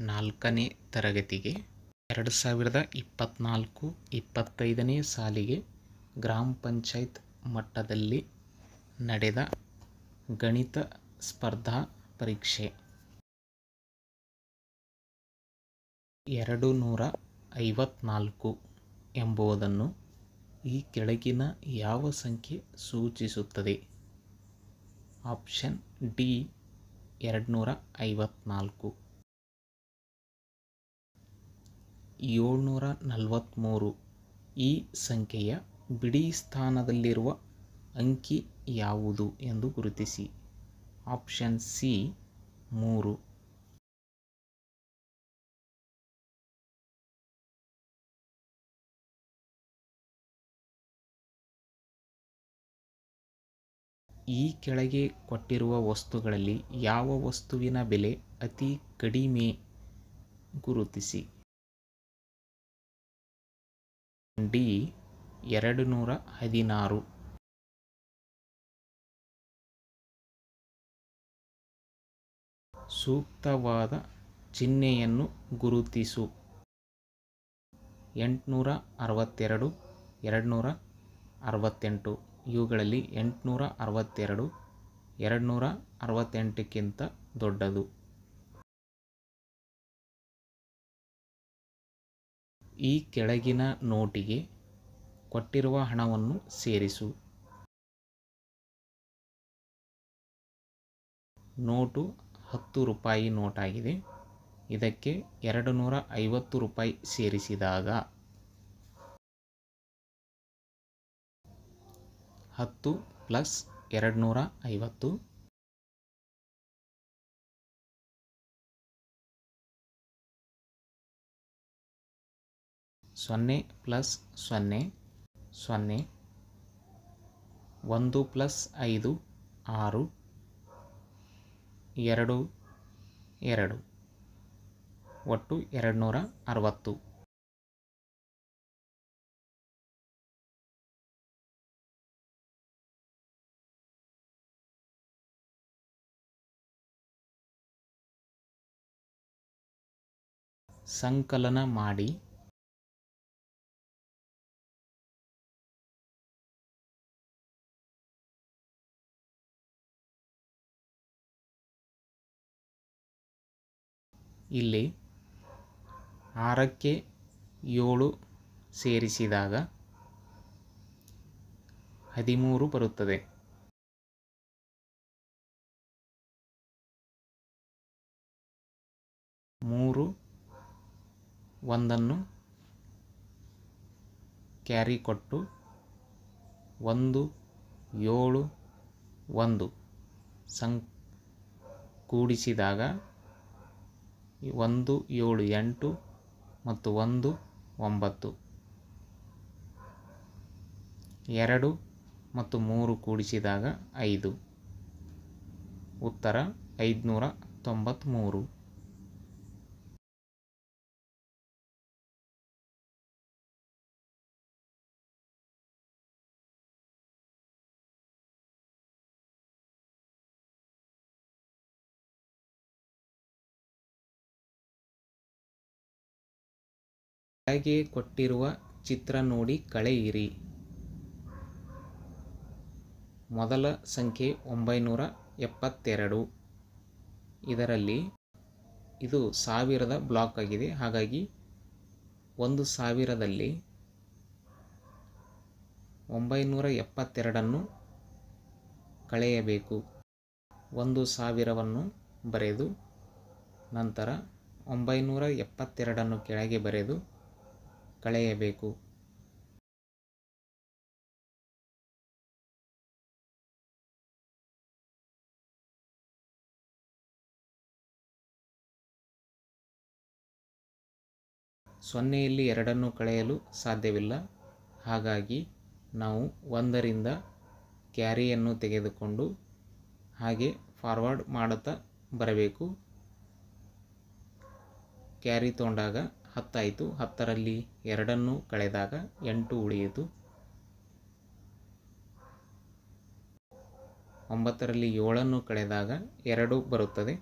4ನೇ ತರಗತಿಗೆ 2024-25ನೇ ಸಾಲಿಗೆ ಗ್ರಾಮ ಪಂಚಾಯತ್ ಮಟ್ಟದಲ್ಲಿ ನಡೆದ ಗಣಿತ ಸ್ಪರ್ಧಾ ಪರೀಕ್ಷೆ 254 ಎಂಬುದನ್ನು ಈ ಕೆಳಗಿನ ಯಾವ ಸಂಖ್ಯೆ ಸೂಚಿಸುತ್ತದೆ? Option D 254. 743 ಈ ಸಂಖ್ಯೆಯ ಬಿಡಿ ಸ್ಥಾನದಲ್ಲಿರುವ ಅಂಕಿ ಯಾವುದು ಎಂದು ಗುರುತಿಸಿ. Option C 3. ಈ ಕೆಳಗೆ ಕೊಟ್ಟಿರುವ ವಸ್ತುಗಳಲ್ಲಿ ಯಾವ ವಸ್ತುವಿನ ಬೆಲೆ ಅತಿ ಕಡಿಮೆ ಗುರುತಿಸಿ. ಡಿ 216. ಸೂಕ್ತವಾದ ಚಿಹ್ನೆಯನ್ನು ಗುರುತಿಸು. 862, 268. ಇವುಗಳಲ್ಲಿ 862 268ಕ್ಕಿಂತ ದೊಡ್ಡದು. ಈ ಕೆಳಗಿನ ನೋಟಿಗೆ ಕೊಟ್ಟಿರುವ ಹಣವನ್ನು ಸೇರಿಸು. ನೋಟು 10 ರೂಪಾಯಿ ನೋಟಾಗಿದೆ. ಇದಕ್ಕೆ 250 ರೂಪಾಯಿ ಸೇರಿಸಿದಾಗ 10 ಪ್ಲಸ್ 250 0 ಪ್ಲಸ್ 0 0 1 ಪ್ಲಸ್ 5 6 2 2 ಒಟ್ಟು 260. ಸಂಕಲನ ಮಾಡಿ. ಇಲ್ಲಿ 6ಕ್ಕೆ 7 ಸೇರಿಸಿದಾಗ 13 ಬರುತ್ತದೆ. 3 ಒಂದನ್ನು ಕ್ಯಾರಿ ಕೊಟ್ಟು 1 7 1 ಕೂಡಿಸಿದಾಗ 1 7 8 ಮತ್ತು 1 9. 2 ಮತ್ತು 3 ಕೂಡಿಸಿದಾಗ 5. ಉತ್ತರ 593. ಕೆಳಗೆ ಕೊಟ್ಟಿರುವ ಚಿತ್ರ ನೋಡಿ ಕಳೆಯಿರಿ. ಮೊದಲ ಸಂಖ್ಯೆ 972. ಇದರಲ್ಲಿ ಇದು ಸಾವಿರದ ಬ್ಲಾಕ್ ಆಗಿದೆ. ಹಾಗಾಗಿ 1000ದಲ್ಲಿ 972 ಕಳೆಯಬೇಕು. 1000ವನ್ನು ಬರೆದು ನಂತರ 972 ಕೆಳಗೆ ಬರೆದು ಕಳೆಯಬೇಕು. ಸೊನ್ನೆಯಲ್ಲಿ 2 ಕಳೆಯಲು ಸಾಧ್ಯವಿಲ್ಲ. ಹಾಗಾಗಿ ನಾವು 1ರಿಂದ ಕ್ಯಾರಿಯನ್ನು ತೆಗೆದುಕೊಂಡು ಹಾಗೆ ಫಾರ್ವರ್ಡ್ ಮಾಡುತ್ತಾ ಬರಬೇಕು. ಕ್ಯಾರಿ ತಗೊಂಡಾಗ 10 ಆಯಿತು. 10ರಲ್ಲಿ 2 ಕಳೆದಾಗ 8 ಉಳಿಯಿತು. 9ರಲ್ಲಿ 7 ಕಳೆದಾಗ 2 ಬರುತ್ತದೆ.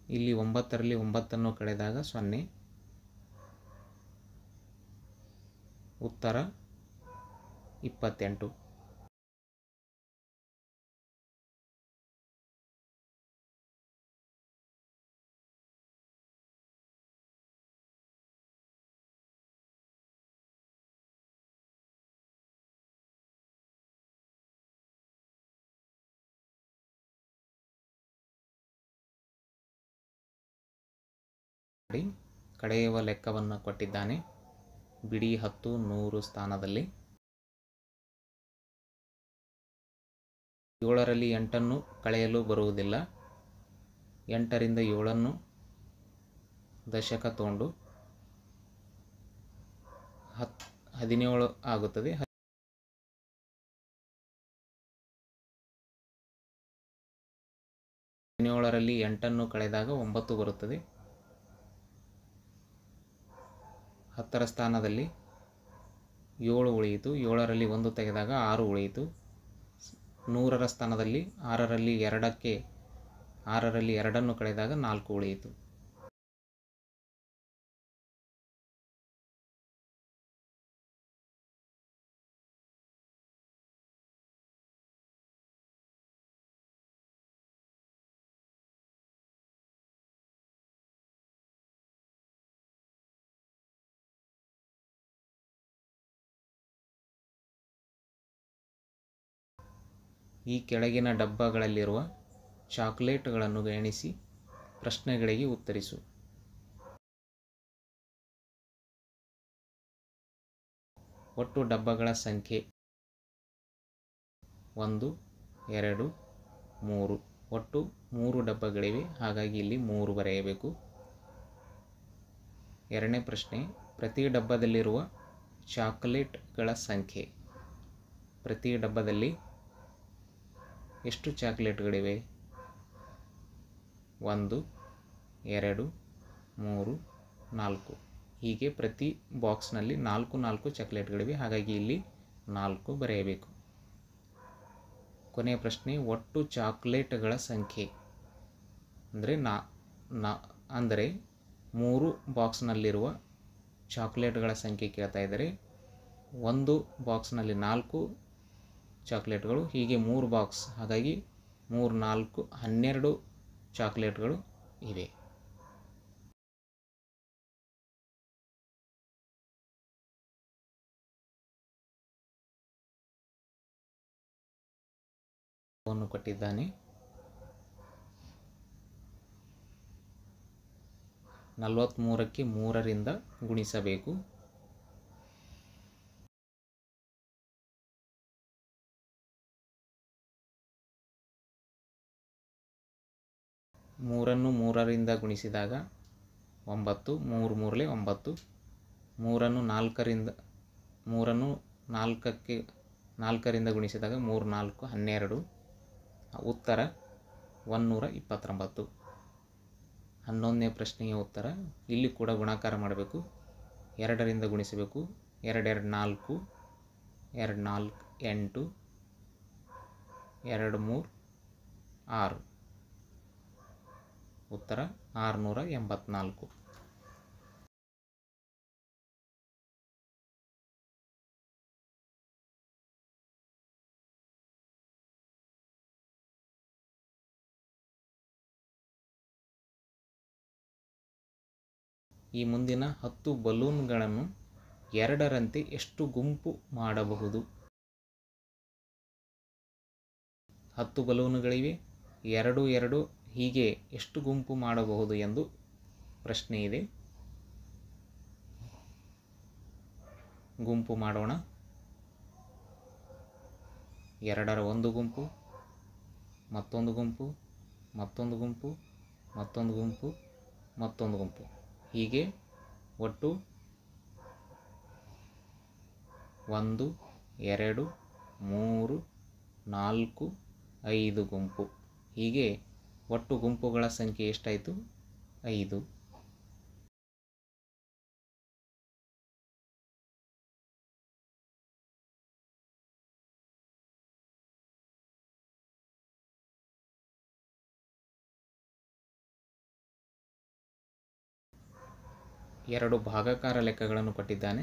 ಇಲ್ಲಿ 9ರಲ್ಲಿ 9ನ್ನು ಕಳೆದಾಗ 0. ಉತ್ತರ 28. ಕಳೆಯುವ ಲೆಕ್ಕವನ್ನು ಕೊಟ್ಟಿದ್ದಾನೆ. ಬಿಡಿ 10 100 ಸ್ಥಾನದಲ್ಲಿ. 7ರಲ್ಲಿ 8ನ್ನು ಕಳೆಯಲು ಬರುವುದಿಲ್ಲ. 8ರಿಂದ 7ನ್ನು ದಶಕ ತಗೊಂಡು 17 ಆಗುತ್ತದೆ. 17ರಲ್ಲಿ 8ನ್ನು ಕಳೆದಾಗ 9 ಬರುತ್ತದೆ. 10ರ ಸ್ಥಾನದಲ್ಲಿ 7 ಉಳಿಯಿತು. 7ರಲ್ಲಿ 1 ತೆಗೆದಾಗ 6 ಉಳಿಯಿತು. 100ರ ಸ್ಥಾನದಲ್ಲಿ 6ರಲ್ಲಿ 2ನ್ನು ಕಳೆದಾಗ 4 ಉಳಿಯಿತು. ಈ ಕೆಳಗಿನ ಡಬ್ಬಗಳಲ್ಲಿರುವ ಚಾಕೊಲೇಟ್ಗಳನ್ನು ಎಣಿಸಿ ಪ್ರಶ್ನೆಗಳಿಗೆ ಉತ್ತರಿಸು. ಒಟ್ಟು ಡಬ್ಬಗಳ ಸಂಖ್ಯೆ 1 2 3. ಒಟ್ಟು 3 ಡಬ್ಬಗಳಿವೆ, ಹಾಗಾಗಿ ಇಲ್ಲಿ 3 ಬರೆಯಬೇಕು. ಎರಡನೇ ಪ್ರಶ್ನೆ, ಪ್ರತಿ ಡಬ್ಬದಲ್ಲಿರುವ ಚಾಕೊಲೇಟ್ಗಳ ಸಂಖ್ಯೆ. ಪ್ರತಿ ಡಬ್ಬದಲ್ಲಿ ಎಷ್ಟು ಚಾಕೊಲೇಟ್ಗಳಿವೆ? 1 2 3 4. ಹೀಗೆ ಪ್ರತಿ ಬಾಕ್ಸ್ನಲ್ಲಿ 4 ಚಾಕೊಲೇಟ್ಗಳಿವೆ, ಹಾಗಾಗಿ ಇಲ್ಲಿ 4 ಬರೆಯಬೇಕು. ಕೊನೆಯ ಪ್ರಶ್ನೆ, ಒಟ್ಟು ಚಾಕೊಲೇಟ್ಗಳ ಸಂಖ್ಯೆ ಅಂದರೆ 3 ಬಾಕ್ಸ್ನಲ್ಲಿರುವ ಚಾಕೊಲೇಟ್ಗಳ ಸಂಖ್ಯೆ ಕೇಳ್ತಾ ಇದ್ದಾರೆ. ಒಂದು ಬಾಕ್ಸ್ನಲ್ಲಿ 4 ಚಾಕೊಲೇಟ್ಗಳು, ಹೀಗೆ 3 ಬಾಕ್ಸ್, ಹಾಗಾಗಿ 3 4 12 ಚಾಕೊಲೇಟ್ಗಳು ಇವೆ. ವನ್ನು ಕೊಟ್ಟಿದ್ದಾನೆ. 43ಕ್ಕೆ 3ರಿಂದ ಗುಣಿಸಬೇಕು. 3ನ್ನು 3ರಿಂದ ಗುಣಿಸಿದಾಗ 9. 3 3 9. 3ನ್ನು 4ರಿಂದ ಗುಣಿಸಿದಾಗ 3 4 12. ಉತ್ತರ 129. 11ನೇ ಪ್ರಶ್ನೆಯ ಉತ್ತರ. ಇಲ್ಲಿ ಕೂಡ ಗುಣಾಕಾರ ಮಾಡಬೇಕು. 2ರಿಂದ ಗುಣಿಸಬೇಕು. 2 2 4, 2 4 8, 2 3 6. ಉತ್ತರ 684. ಈ ಮುಂದಿನ 10 ಬಲೂನ್ಗಳನ್ನು 2ರಂತೆ ಎಷ್ಟು ಗುಂಪು ಮಾಡಬಹುದು? 10 ಬಲೂನುಗಳಿವೆ, 2 2 ಹೀಗೆ ಎಷ್ಟು ಗುಂಪು ಮಾಡಬಹುದು ಎಂದು ಪ್ರಶ್ನೆ ಇದೆ. ಗುಂಪು ಮಾಡೋಣ. 2ರ ಒಂದು ಗುಂಪು, ಮತ್ತೊಂದು ಗುಂಪು, ಮತ್ತೊಂದು ಗುಂಪು, ಮತ್ತೊಂದು ಗುಂಪು, ಮತ್ತೊಂದು ಗುಂಪು, ಹೀಗೆ ಒಟ್ಟು 1 2 3 4 5 ಗುಂಪು. ಹೀಗೆ ಒಟ್ಟು ಗುಂಪುಗಳ ಸಂಖ್ಯೆ ಎಷ್ಟಾಯಿತು? 5. 2 ಭಾಗಾಕಾರ ಲೆಕ್ಕಗಳನ್ನು ಕೊಟ್ಟಿದ್ದಾನೆ.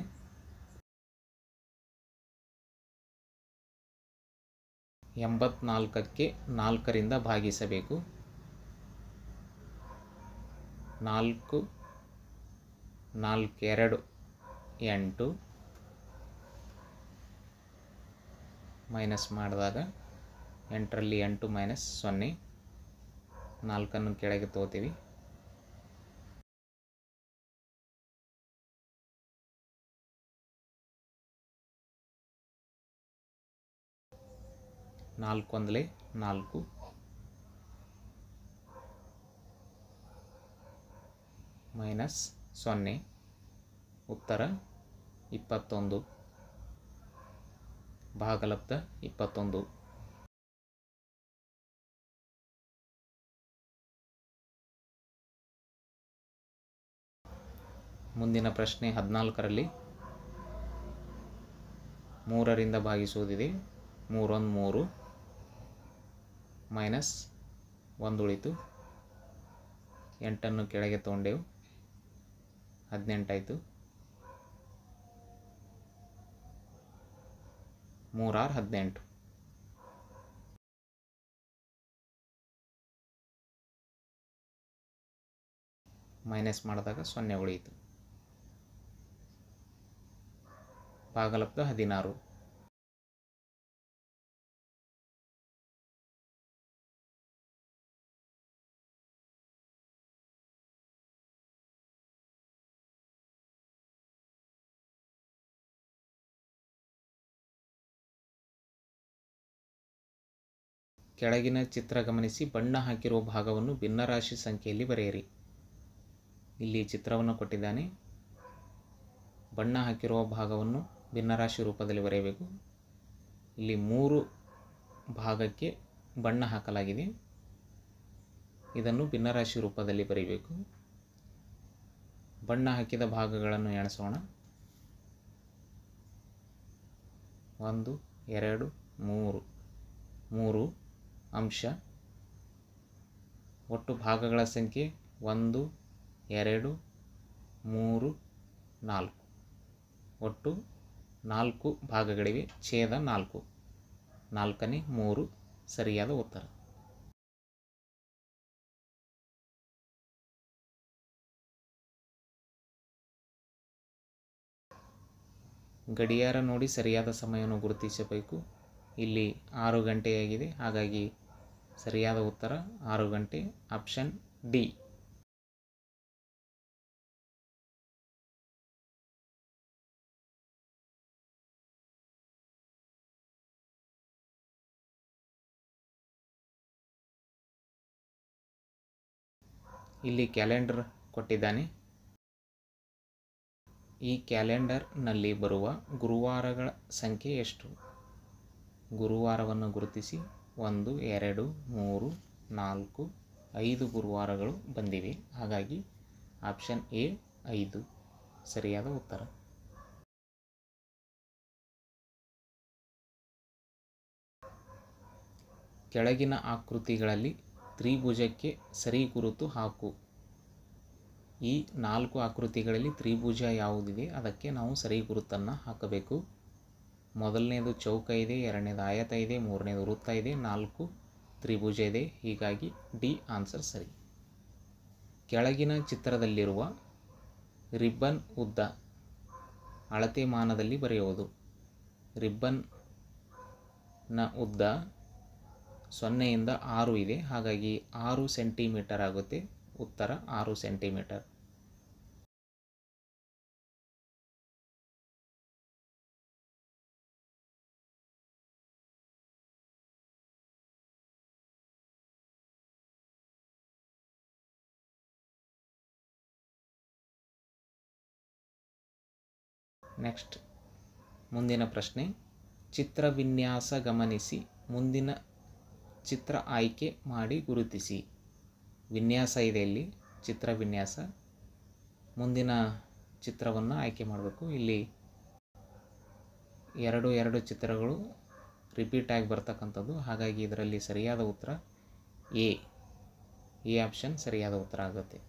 84ಕ್ಕೆ 4ರಿಂದ ಭಾಗಿಸಬೇಕು. 4 4 2 8 ಮೈನಸ್ ಮಾಡಿದಾಗ 8ರಲ್ಲಿ 8 ಮೈನಸ್ 0, 4 ಕೆಳಗೆ ತಗೋತೀವಿ. ನಾಲ್ಕು 4 ಮೈನಸ್ 0, ಉತ್ತರ 21. ಭಾಗಲಬ್ಧ 21. ಮುಂದಿನ ಪ್ರಶ್ನೆ 14ರಲ್ಲಿ 3ರಿಂದ ಭಾಗಿಸುವುದಿದೆ. 3 1 3 ಮೈನಸ್ 1 ಉಳಿತು. 8 ಕೆಳಗೆ ತೊಗೊಂಡೆವು, 18 ಆಯಿತು. 3 6 18. ಮೈನಸ್ ಮಾಡಿದಾಗ 0 ಉಳಿಯಿತು. ಭಾಗಲಬ್ಧ 16. ಕೆಳಗಿನ ಚಿತ್ರ ಗಮನಿಸಿ ಬಣ್ಣ ಹಾಕಿರುವ ಭಾಗವನ್ನು ಭಿನ್ನರಾಶಿ ಸಂಖ್ಯೆಯಲ್ಲಿ ಬರೆಯಿರಿ. ಇಲ್ಲಿ ಚಿತ್ರವನ್ನು ಕೊಟ್ಟಿದ್ದಾನೆ. ಬಣ್ಣ ಹಾಕಿರುವ ಭಾಗವನ್ನು ಭಿನ್ನರಾಶಿ ರೂಪದಲ್ಲಿ ಬರೆಯಬೇಕು. ಇಲ್ಲಿ 3 ಭಾಗಕ್ಕೆ ಬಣ್ಣ ಹಾಕಲಾಗಿದೆ. ಇದನ್ನು ಭಿನ್ನರಾಶಿ ರೂಪದಲ್ಲಿ ಬರೆಯಬೇಕು. ಬಣ್ಣ ಹಾಕಿದ ಭಾಗಗಳನ್ನು ಎಣಿಸೋಣ. 1 2 3 3 ಅಂಶ. ಒಟ್ಟು ಭಾಗಗಳ ಸಂಖ್ಯೆ 1 2 3 4. ಒಟ್ಟು 4 ಭಾಗಗಳಿವೆ. ಛೇದ 4. 4ನೇ 3 ಸರಿಯಾದ ಉತ್ತರ. ಗಡಿಯಾರ ನೋಡಿ ಸರಿಯಾದ ಸಮಯವನ್ನು ಗುರುತಿಸಬೇಕು. ಇಲ್ಲಿ 6 ಗಂಟೆಯಾಗಿದೆ, ಹಾಗಾಗಿ ಸರಿಯಾದ ಉತ್ತರ 6 ಗಂಟೆ, ಆಪ್ಷನ್ ಡಿ. ಇಲ್ಲಿ ಕ್ಯಾಲೆಂಡರ್ ಕೊಟ್ಟಿದ್ದಾನೆ. ಈ ಕ್ಯಾಲೆಂಡರ್ನಲ್ಲಿ ಬರುವ ಗುರುವಾರಗಳ ಸಂಖ್ಯೆ ಎಷ್ಟು? ಗುರುವಾರವನ್ನು ಗುರುತಿಸಿ. 1 2 3 4 5 ಗುರುವಾರಗಳು ಬಂದಿವೆ, ಹಾಗಾಗಿ ಆಪ್ಷನ್ ಎ 5 ಸರಿಯಾದ ಉತ್ತರ. ಕೆಳಗಿನ ಆಕೃತಿಗಳಲ್ಲಿ ತ್ರಿಭುಜಕ್ಕೆ ಸರಿ ಗುರುತು ಹಾಕು. ಈ 4 ಆಕೃತಿಗಳಲ್ಲಿ ತ್ರಿಭುಜ ಯಾವುದಿದೆ ಅದಕ್ಕೆ ನಾವು ಸರಿ ಗುರುತನ್ನು ಹಾಕಬೇಕು. ಮೊದಲನೇದು ಚೌಕ ಇದೆ, ಎರಡನೇದು ಆಯತ ಇದೆ, ಮೂರನೇದು ವೃತ್ತ ಇದೆ, 4 ತ್ರಿಭುಜ ಇದೆ. ಹೀಗಾಗಿ ಡಿ ಆನ್ಸರ್ ಸರಿ. ಕೆಳಗಿನ ಚಿತ್ರದಲ್ಲಿರುವ ರಿಬ್ಬನ್ ಉದ್ದ ಅಳತೆ ಮಾನದಲ್ಲಿ ಬರೆಯುವುದು. ರಿಬ್ಬನ್ನ ಉದ್ದ 0 ಇಂದ 6 ಇದೆ, ಹಾಗಾಗಿ 6 ಸೆಂಟಿಮೀಟರ್ ಆಗುತ್ತೆ. ಉತ್ತರ 6 ಸೆಂಟಿಮೀಟರ್. ನೆಕ್ಸ್ಟ್ ಮುಂದಿನ ಪ್ರಶ್ನೆ. ಚಿತ್ರ ವಿನ್ಯಾಸ ಗಮನಿಸಿ ಮುಂದಿನ ಚಿತ್ರ ಆಯ್ಕೆ ಮಾಡಿ ಗುರುತಿಸಿ. ವಿನ್ಯಾಸ ಇದೆ ಇಲ್ಲಿ, ಚಿತ್ರ ವಿನ್ಯಾಸ. ಮುಂದಿನ ಚಿತ್ರವನ್ನು ಆಯ್ಕೆ ಮಾಡಬೇಕು. ಇಲ್ಲಿ 2 ಚಿತ್ರಗಳು ರಿಪೀಟ್ ಆಗಿ ಬರ್ತಕ್ಕಂಥದ್ದು, ಹಾಗಾಗಿ ಇದರಲ್ಲಿ ಸರಿಯಾದ ಉತ್ತರ ಎ ಆಪ್ಷನ್ ಸರಿಯಾದ ಉತ್ತರ ಆಗುತ್ತೆ.